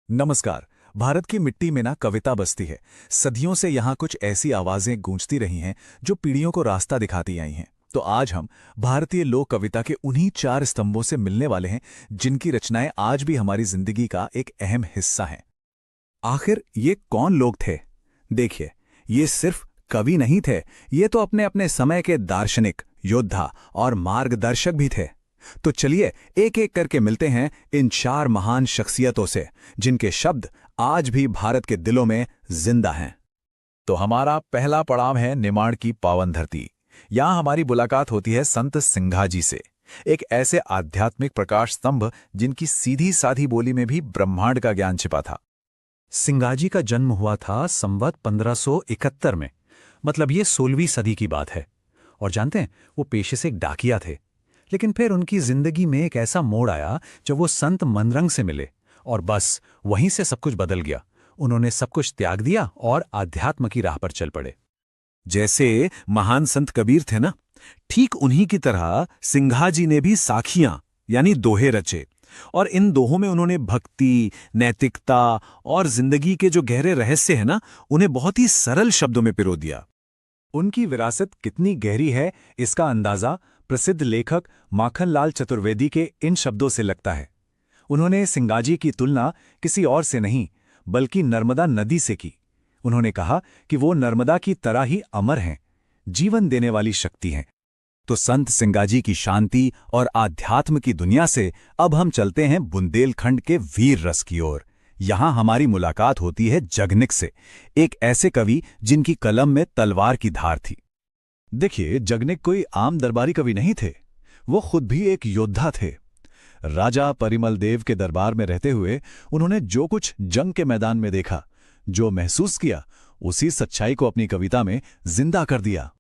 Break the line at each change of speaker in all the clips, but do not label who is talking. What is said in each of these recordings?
नमस्कार। भारत की मिट्टी में ना कविता बसती है। सदियों से यहाँ कुछ ऐसी आवाजें गूंजती रही हैं जो पीढ़ियों को रास्ता दिखाती आई हैं। तो आज हम भारतीय लोक कविता के उन्हीं चार स्तंभों से मिलने वाले हैं जिनकी रचनाएं आज भी हमारी जिंदगी का एक अहम हिस्सा हैं। आखिर ये कौन लोग थे? देखिए, ये सिर्फ कवि नहीं थे, ये तो अपने अपने समय के दार्शनिक, योद्धा और मार्गदर्शक भी थे। तो चलिए एक एक करके मिलते हैं इन चार महान शख्सियतों से जिनके शब्द आज भी भारत के दिलों में जिंदा हैं। तो हमारा पहला पड़ाव है निमाड़ की पावन धरती। यहां हमारी मुलाकात होती है संत सिंघाजी से, एक ऐसे आध्यात्मिक प्रकाश स्तंभ जिनकी सीधी साधी बोली में भी ब्रह्मांड का ज्ञान छिपा था।
सिंगाजी का जन्म हुआ था संवत 1571 में, मतलब ये 16वीं सदी की बात है। और जानते हैं, वो पेशे से एक डाकिया थे। लेकिन फिर उनकी जिंदगी में एक ऐसा मोड़ आया जब वो संत मनरंग से मिले, और बस वहीं से सब कुछ बदल गया। उन्होंने सब कुछ त्याग दिया और आध्यात्म की राह पर चल पड़े।
जैसे महान संत कबीर थे ना, ठीक उन्हीं की तरह सिंघाजी ने भी साखियां यानी दोहे रचे, और इन दोहों में उन्होंने भक्ति, नैतिकता और जिंदगी के जो गहरे रहस्य हैं ना, उन्हें बहुत ही सरल शब्दों में पिरो दिया। उनकी विरासत कितनी गहरी है, इसका अंदाजा प्रसिद्ध लेखक माखनलाल चतुर्वेदी के इन शब्दों से लगता है। उन्होंने सिंगाजी की तुलना किसी और से नहीं बल्कि नर्मदा नदी से की। उन्होंने कहा कि वो नर्मदा की तरह ही अमर हैं, जीवन देने वाली शक्ति हैं। तो संत सिंगाजी की शांति और आध्यात्म की दुनिया से अब हम चलते हैं बुंदेलखंड के वीर रस की ओर। यहां हमारी मुलाकात होती है जगनिक से, एक ऐसे कवि जिनकी कलम में तलवार की धार थी। देखिए, जगनिक कोई आम दरबारी कवि नहीं थे, वो खुद भी एक योद्धा थे। राजा परिमल देव के दरबार में रहते हुए उन्होंने जो कुछ जंग के मैदान में देखा, जो महसूस किया, उसी सच्चाई को अपनी कविता में जिंदा कर दिया।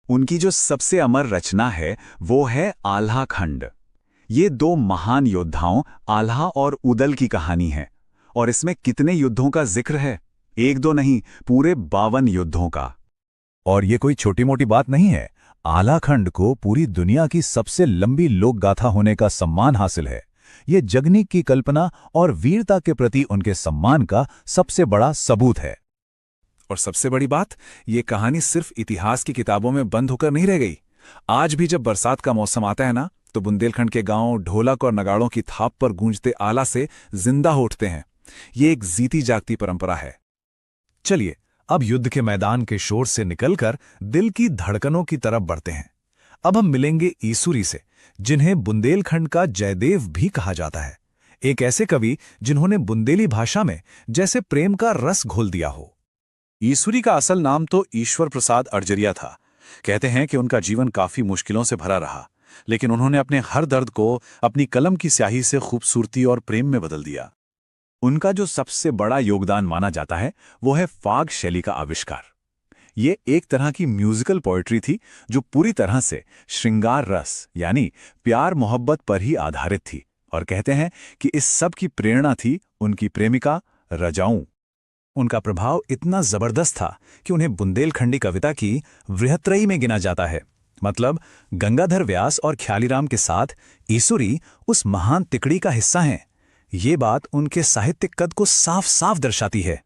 उनकी जो सबसे अमर रचना है वो है आल्हा खंड। ये दो महान योद्धाओं आल्हा और उदल की कहानी है, और इसमें कितने युद्धों का जिक्र है, एक दो नहीं, पूरे 52 युद्धों का। और ये कोई छोटी मोटी बात नहीं है। आल्हा खंड को पूरी दुनिया की सबसे लंबी लोक गाथा होने का सम्मान हासिल है। ये जगनिक की कल्पना और वीरता के प्रति उनके सम्मान का सबसे बड़ा सबूत है। और सबसे बड़ी बात, ये कहानी सिर्फ इतिहास की किताबों में बंद होकर नहीं रह गई। आज भी जब बरसात का मौसम आता है ना, तो बुंदेलखंड के गांव ढोलक और नगाड़ों की थाप पर गूंजते आला से जिंदा हो उठते हैं। ये एक जीती जागती परंपरा है। चलिए अब युद्ध के मैदान के शोर से निकलकर दिल की धड़कनों की तरफ बढ़ते हैं। अब हम मिलेंगे ईसुरी से, जिन्हें बुंदेलखंड का जयदेव भी कहा जाता है। एक ऐसे कवि जिन्होंने बुंदेली भाषा में जैसे प्रेम का रस घोल दिया हो। ईसुरी का असल नाम तो ईश्वर प्रसाद अर्जरिया था। कहते हैं कि उनका जीवन काफी मुश्किलों से भरा रहा, लेकिन उन्होंने अपने हर दर्द को अपनी कलम की स्याही से खूबसूरती और प्रेम में बदल दिया। उनका जो सबसे बड़ा योगदान माना जाता है वो है फाग शैली का आविष्कार। ये एक तरह की म्यूजिकल पोएट्री थी जो पूरी तरह से श्रृंगार रस यानी प्यार मोहब्बत पर ही आधारित थी, और कहते हैं कि इस सब की प्रेरणा थी उनकी प्रेमिका रजाऊ। उनका प्रभाव इतना जबरदस्त था कि उन्हें बुंदेलखंडी कविता की वृहत्रयी में गिना जाता है। मतलब गंगाधर व्यास और ख्यालीराम के साथ ईसुरी उस महान तिकड़ी का हिस्सा हैं। ये बात उनके साहित्यिक कद को साफ साफ दर्शाती है।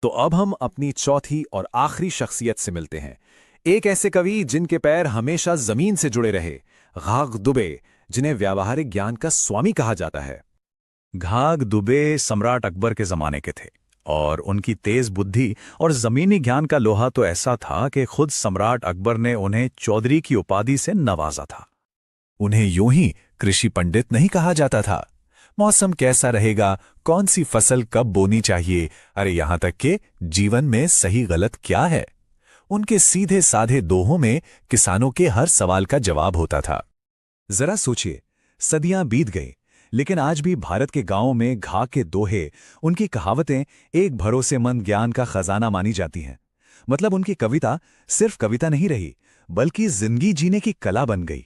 तो अब हम अपनी चौथी और आखिरी शख्सियत से मिलते हैं, एक ऐसे कवि जिनके पैर हमेशा जमीन से जुड़े रहे, घाघ दुबे, जिन्हें व्यावहारिक ज्ञान का स्वामी कहा जाता है। घाघ दुबे सम्राट अकबर के जमाने के थे, और उनकी तेज बुद्धि और जमीनी ज्ञान का लोहा तो ऐसा था कि खुद सम्राट अकबर ने उन्हें चौधरी की उपाधि से नवाजा था। उन्हें यूं ही कृषि पंडित नहीं कहा जाता था। मौसम कैसा रहेगा, कौन सी फसल कब बोनी चाहिए, अरे यहां तक कि जीवन में सही गलत क्या है, उनके सीधे साधे दोहों में किसानों के हर सवाल का जवाब होता था। जरा सोचिए, सदियां बीत गई, लेकिन आज भी भारत के गांवों में घाघ के दोहे, उनकी कहावतें एक भरोसेमंद ज्ञान का खजाना मानी जाती हैं। मतलब उनकी कविता सिर्फ कविता नहीं रही, बल्कि जिंदगी जीने की कला बन गई।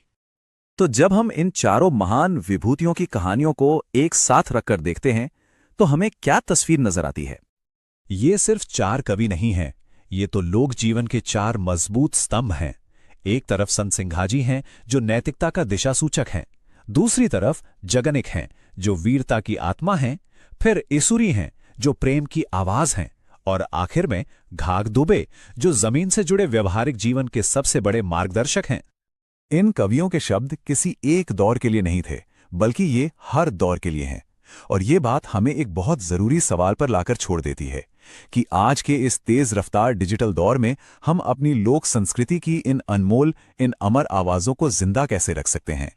तो जब हम इन चारों महान विभूतियों की कहानियों को एक साथ रखकर देखते हैं, तो हमें क्या तस्वीर नजर आती है? ये सिर्फ चार कवि नहीं हैं, ये तो लोक जीवन के चार मजबूत स्तंभ हैं। एक तरफ संत सिंघाजी हैं जो नैतिकता का दिशासूचक हैं, दूसरी तरफ जगनिक हैं जो वीरता की आत्मा हैं, फिर ईसुरी हैं
जो प्रेम की आवाज हैं, और आखिर में घाघ दुबे, जो जमीन से जुड़े व्यवहारिक जीवन के सबसे बड़े मार्गदर्शक हैं।
इन कवियों के शब्द किसी एक दौर के लिए नहीं थे, बल्कि ये हर दौर के लिए हैं। और ये बात हमें एक बहुत जरूरी सवाल पर लाकर छोड़ देती है कि आज के इस तेज रफ्तार डिजिटल दौर में हम अपनी लोक संस्कृति की इन अनमोल, इन अमर आवाजों को जिंदा कैसे रख सकते हैं।